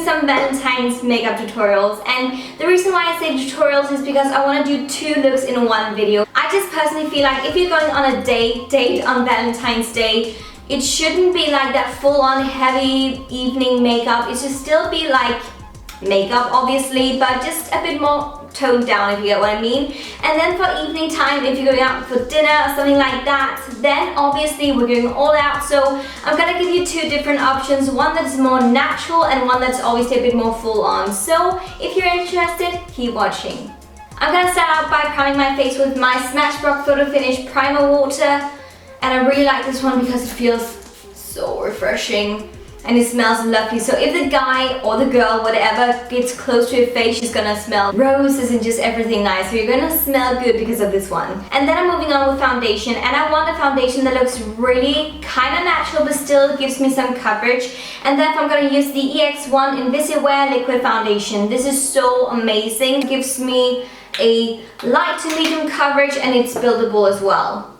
some Valentine's makeup tutorials, and the reason why I say tutorials is because I want to do 2 looks in one video. I just personally feel like if you're going on a date on Valentine's Day, it shouldn't be like that full-on heavy evening makeup. It should still be like makeup obviously, but just a bit more toned down, if you get what I mean. And then for evening time, if you're going out for dinner or something like that, then obviously we're going all out. So I'm gonna give you 2 different options, one that's more natural and one that's obviously a bit more full on. So if you're interested, keep watching. I'm gonna start out by priming my face with my Smashbox Photofinish Primer Water, and I really like this one because it feels so refreshing. And it smells lovely. So if the guy or the girl, whatever, gets close to your face, she's gonna smell roses and just everything nice. So you're gonna smell good because of this one. And then I'm moving on with foundation. And I want a foundation that looks really kind of natural, but still gives me some coverage. And then I'm gonna use the EX1 Invisiwear Liquid Foundation. This is so amazing. It gives me a light to medium coverage, and it's buildable as well.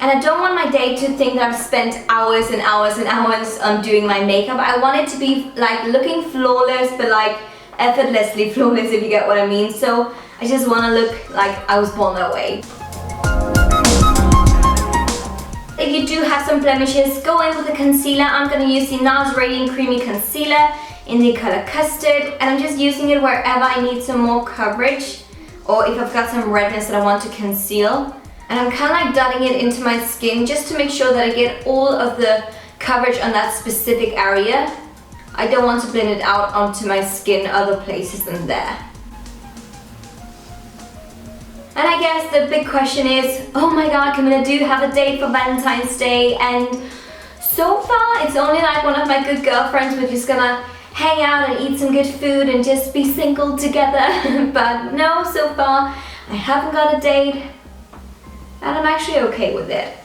And I don't want my day to think that I've spent hours and hours and hours on doing my makeup. I want it to be like looking flawless, but like effortlessly flawless, if you get what I mean. So I just want to look like I was born that way. If you do have some blemishes, go in with a concealer. I'm going to use the NARS Radiant Creamy Concealer in the color Custard. And I'm just using it wherever I need some more coverage, or if I've got some redness that I want to conceal. And I'm kind of like dotting it into my skin just to make sure that I get all of the coverage on that specific area. I don't want to blend it out onto my skin other places than there. And I guess the big question is, oh my god, Camilla, do you have a date for Valentine's Day? And so far, it's only like one of my good girlfriends. We're just gonna hang out and eat some good food and just be single together. But no, so far, I haven't got a date. And I'm actually okay with it.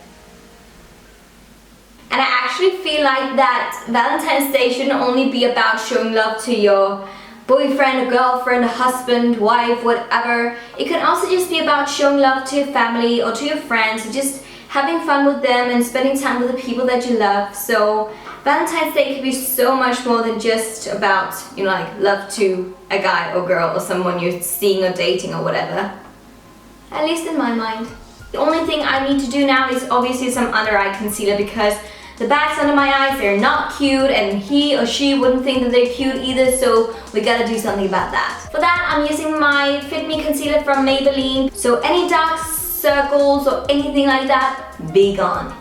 And I actually feel like that Valentine's Day shouldn't only be about showing love to your boyfriend, a girlfriend, a husband, wife, whatever. It can also just be about showing love to your family or to your friends, just having fun with them and spending time with the people that you love. So Valentine's Day can be so much more than just about, you know, like love to a guy or girl or someone you're seeing or dating or whatever. At least in my mind. The only thing I need to do now is obviously some under eye concealer, because the bags under my eyes, they're not cute, and he or she wouldn't think that they're cute either, so we gotta do something about that. For that, I'm using my Fit Me concealer from Maybelline, so any dark circles or anything like that, be gone.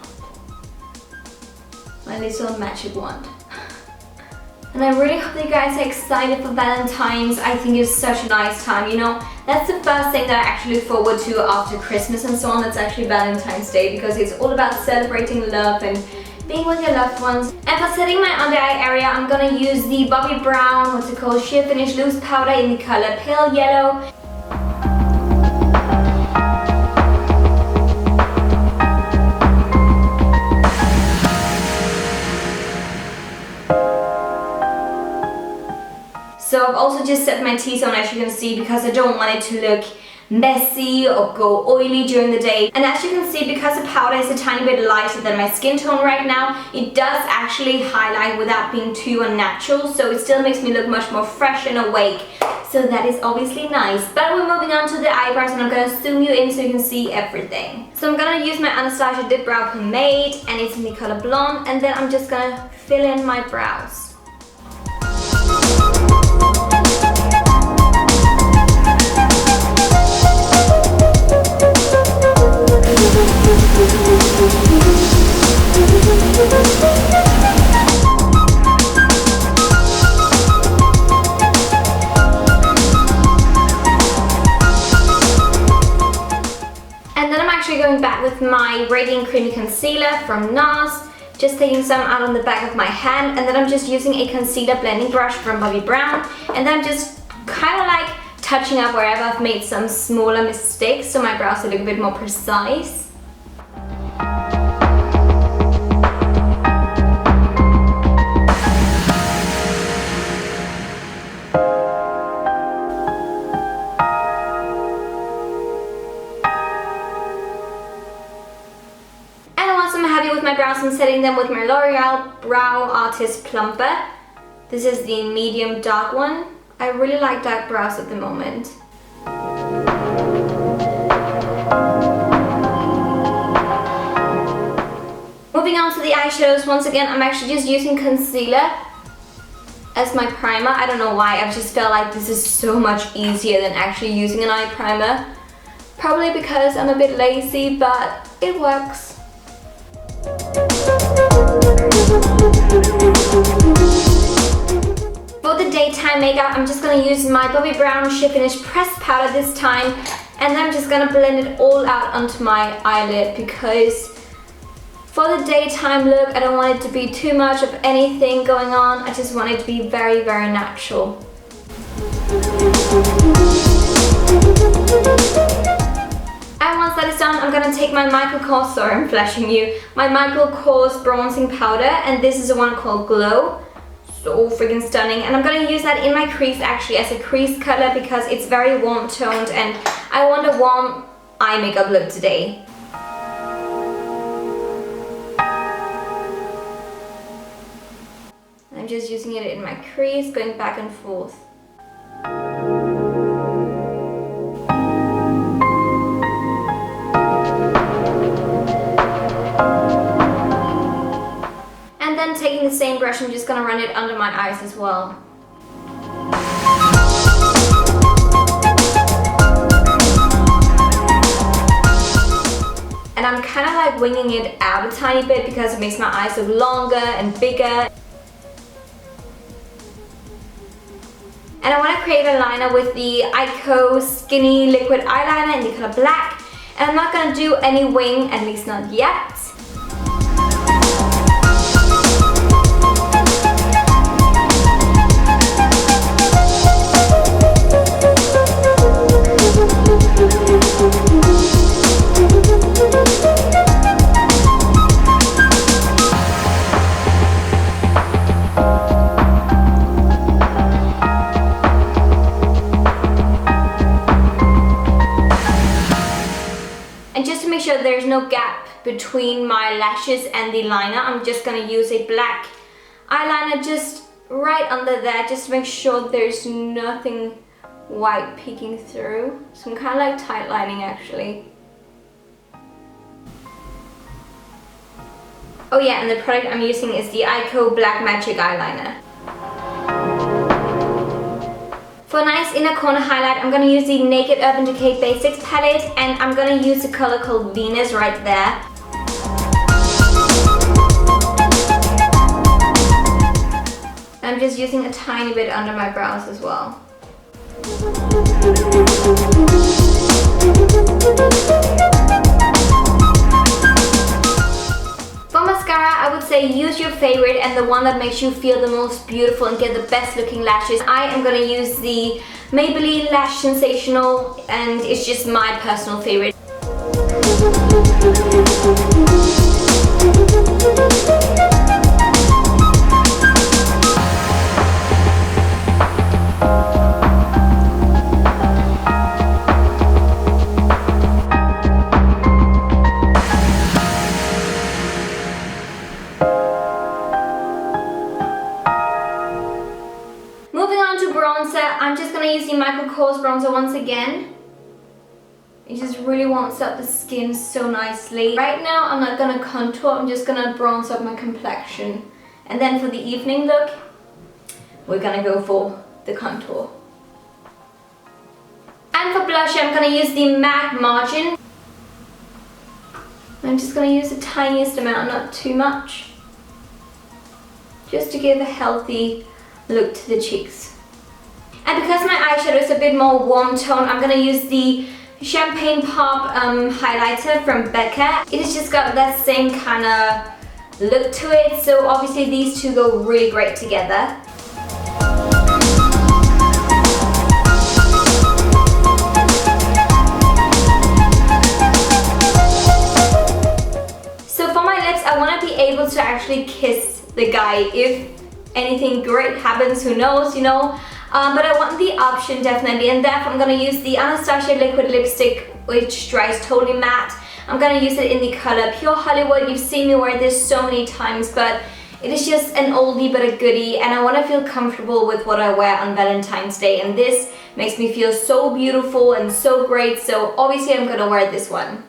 My little magic wand. And I really hope that you guys are excited for Valentine's. I think it's such a nice time, you know. That's the first thing that I actually look forward to after Christmas and so on. That's actually Valentine's Day, because it's all about celebrating love and being with your loved ones. And for setting my under eye area, I'm gonna use the Bobbi Brown, what's it called, Sheer Finish Loose Powder in the color Pale Yellow. So I've also just set my T-zone, as you can see, because I don't want it to look messy or go oily during the day. And as you can see, because the powder is a tiny bit lighter than my skin tone right now, it does actually highlight without being too unnatural, so it still makes me look much more fresh and awake. So that is obviously nice. But we're moving on to the eyebrows, and I'm going to zoom you in so you can see everything. So I'm going to use my Anastasia Dipbrow Pomade, and it's in the color Blonde, and then I'm just going to fill in my brows. And then I'm actually going back with my Radiant Creamy Concealer from NARS, just taking some out on the back of my hand, and then I'm just using a concealer blending brush from Bobbi Brown, and then I'm just kind of like touching up wherever I've made some smaller mistakes so my brows look a bit more precise. setting them with my L'Oreal Brow Artist Plumper. This is the medium dark one. I really like dark brows at the moment. Moving on to the eyeshadows, once again I'm actually just using concealer as my primer. I don't know why, I just felt like this is so much easier than actually using an eye primer. Probably because I'm a bit lazy, but it works. For the daytime makeup, I'm just going to use my Bobbi Brown Finish pressed powder this time, and then I'm just going to blend it all out onto my eyelid because for the daytime look, I don't want it to be too much of anything going on. I just want it to be very, very natural. And once that is done, I'm going to take my Michael Kors, sorry I'm flashing you, my Michael Kors bronzing powder, and this is the one called Glow. So freaking stunning, and I'm going to use that in my crease actually as a crease color because it's very warm toned and I want a warm eye makeup look today. I'm just using it in my crease, going back and forth. And then taking the same brush, I'm just going to run it under my eyes as well. And I'm kind of like winging it out a tiny bit because it makes my eyes look longer and bigger. And I want to create a liner with the Eyeko Skinny Liquid Eyeliner in the color black. And I'm not going to do any wing, at least not yet. There's no gap between my lashes and the liner. I'm just going to use a black eyeliner just right under there just to make sure there's nothing white peeking through. So I'm kind of like tight lining actually. Oh yeah, and the product I'm using is the Eyeko Black Magic Eyeliner. For a nice inner corner highlight, I'm going to use the Naked Urban Decay Basics palette, and I'm going to use the color called Venus right there. I'm just using a tiny bit under my brows as well. For mascara, I would say use your favorite and the one that makes you feel the most beautiful and get the best looking lashes. I am going to use the Maybelline Lash Sensational, and it's just my personal favorite. I'm just going to use the Michael Kors bronzer once again. It just really warms up the skin so nicely. Right now I'm not going to contour, I'm just going to bronze up my complexion. And then for the evening look, we're going to go for the contour. And for blush, I'm going to use the MAC Margin. I'm just going to use the tiniest amount, not too much. Just to give a healthy look to the cheeks. And because my eyeshadow is a bit more warm tone, I'm going to use the Champagne Pop highlighter from Becca. It has just got that same kind of look to it, so obviously these two go really great together. So for my lips, I want to be able to actually kiss the guy. If anything great happens, who knows, you know. But I want the option definitely, and therefore I'm going to use the Anastasia liquid lipstick, which dries totally matte. I'm gonna use it in the color Pure Hollywood. You've seen me wear this so many times, but it is just an oldie but a goodie, and I want to feel comfortable with what I wear on Valentine's Day, and this makes me feel so beautiful and so great, so obviously I'm gonna wear this one.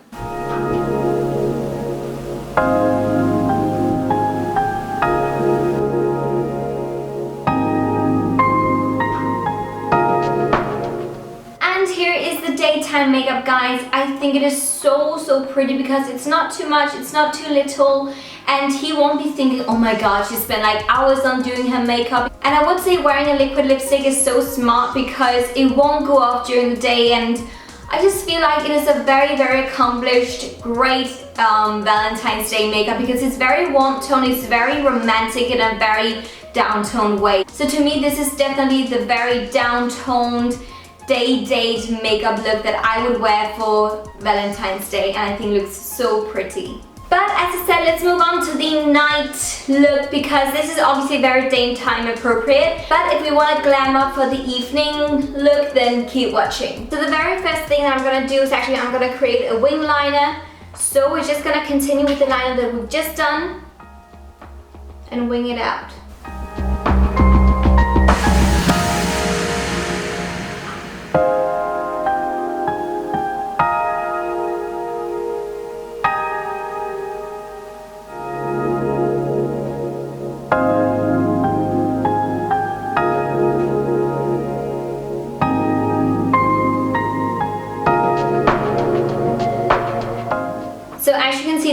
Daytime makeup, guys. I think it is so pretty because it's not too much, it's not too little, and he won't be thinking, oh my god, she spent like hours on doing her makeup. And I would say wearing a liquid lipstick is so smart because it won't go off during the day, and I just feel like it is a very accomplished, great Valentine's Day makeup because it's very warm tone, it's very romantic in a very down-toned way. So to me, this is definitely the very down-toned date makeup look that I would wear for Valentine's Day, and I think it looks so pretty. But as I said, let's move on to the night look because this is obviously very daytime appropriate. But if we want to glam up for the evening look, then keep watching. So the very first thing that I'm going to do is actually I'm going to create a wing liner. So we're just going to continue with the liner that we've just done and wing it out.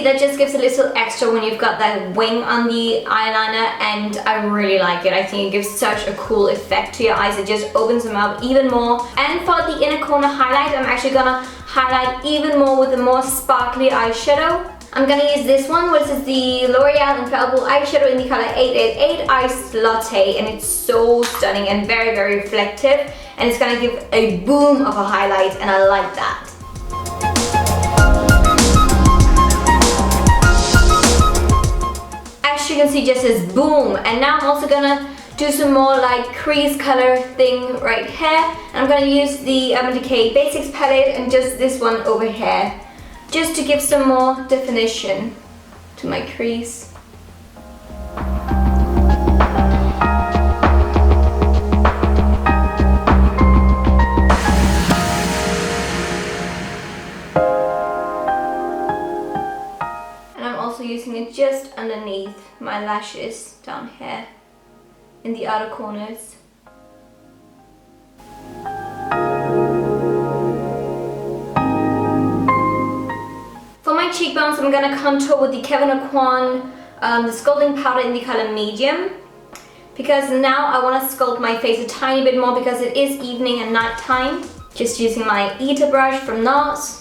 That just gives a little extra when you've got that wing on the eyeliner, and I really like it. I think it gives such a cool effect to your eyes. It just opens them up even more. And for the inner corner highlight, I'm actually gonna highlight even more with a more sparkly eyeshadow. I'm gonna use this one, which is the L'Oreal Infallible eyeshadow in the color 888 Iced Latte, and it's so stunning and very reflective, and it's gonna give a boom of a highlight, and I like that. You can see just this boom, and now I'm also gonna do some more like crease color thing right here, and I'm gonna use the Decay Basics palette and just this one over here just to give some more definition to my crease. Using it just underneath my lashes down here in the outer corners. For my cheekbones, I'm gonna contour with the Kevyn Aucoin the sculpting powder in the color medium, because now I want to sculpt my face a tiny bit more because it is evening and night time. Just using my Eater brush from NARS.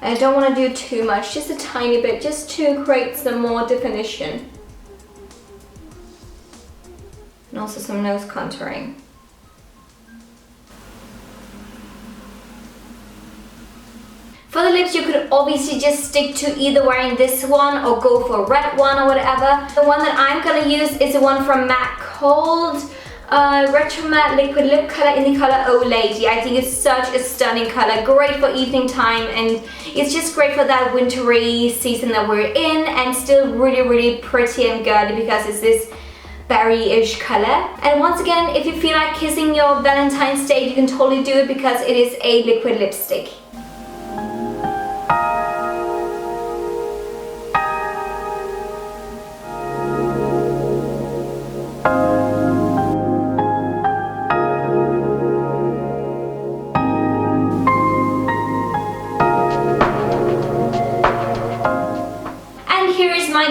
I don't want to do too much, just a tiny bit, just to create some more definition. And also some nose contouring. For the lips, you could obviously just stick to either wearing this one or go for a red one or whatever. The one that I'm going to use is the one from MAC called Retro Matte Liquid Lip Color in the color Oh Lady. I think it's such a stunning color, great for evening time, and it's just great for that wintry season that we're in, and still really pretty and girly because it's this berry-ish color. And once again, if you feel like kissing your Valentine's Day, you can totally do it because it is a liquid lipstick.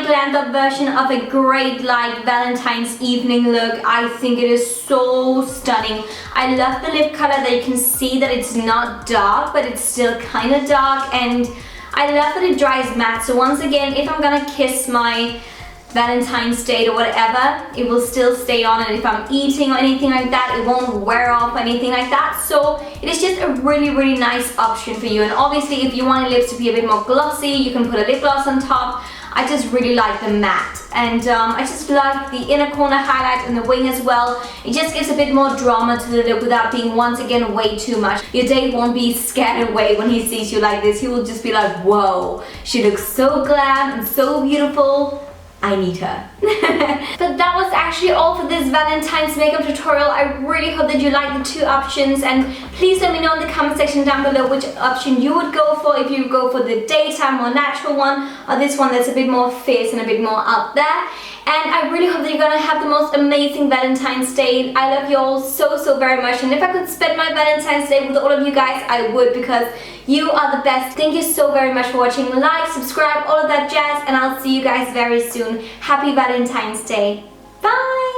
Glammed up version of a great like Valentine's evening look. I think it is so stunning. I love the lip color that you can see that it's not dark, but it's still kind of dark, and I love that it dries matte. So once again, if I'm gonna kiss my Valentine's Day or whatever, it will still stay on, and if I'm eating or anything like that, it won't wear off or anything like that. So it is just a really nice option for you. And obviously if you want your lips to be a bit more glossy, you can put a lip gloss on top. I just really like the matte, and I just like the inner corner highlight and the wing as well. It just gives a bit more drama to the look without being once again way too much. Your date won't be scared away when he sees you like this. He will just be like, whoa, she looks so glam and so beautiful. I need her. But that was actually all for this Valentine's makeup tutorial. I really hope that you like the two options, and please let me know in the comment section down below which option you would go for, if you would go for the daytime more natural one or this one that's a bit more fierce and a bit more out there. And I really hope that you're gonna have the most amazing Valentine's Day. I love you all so very much, and if I could spend my Valentine's Day with all of you guys, I would, because you are the best. Thank you so very much for watching. Like, subscribe, all of that jazz, and I'll see you guys very soon. Happy Valentine's Day. Bye!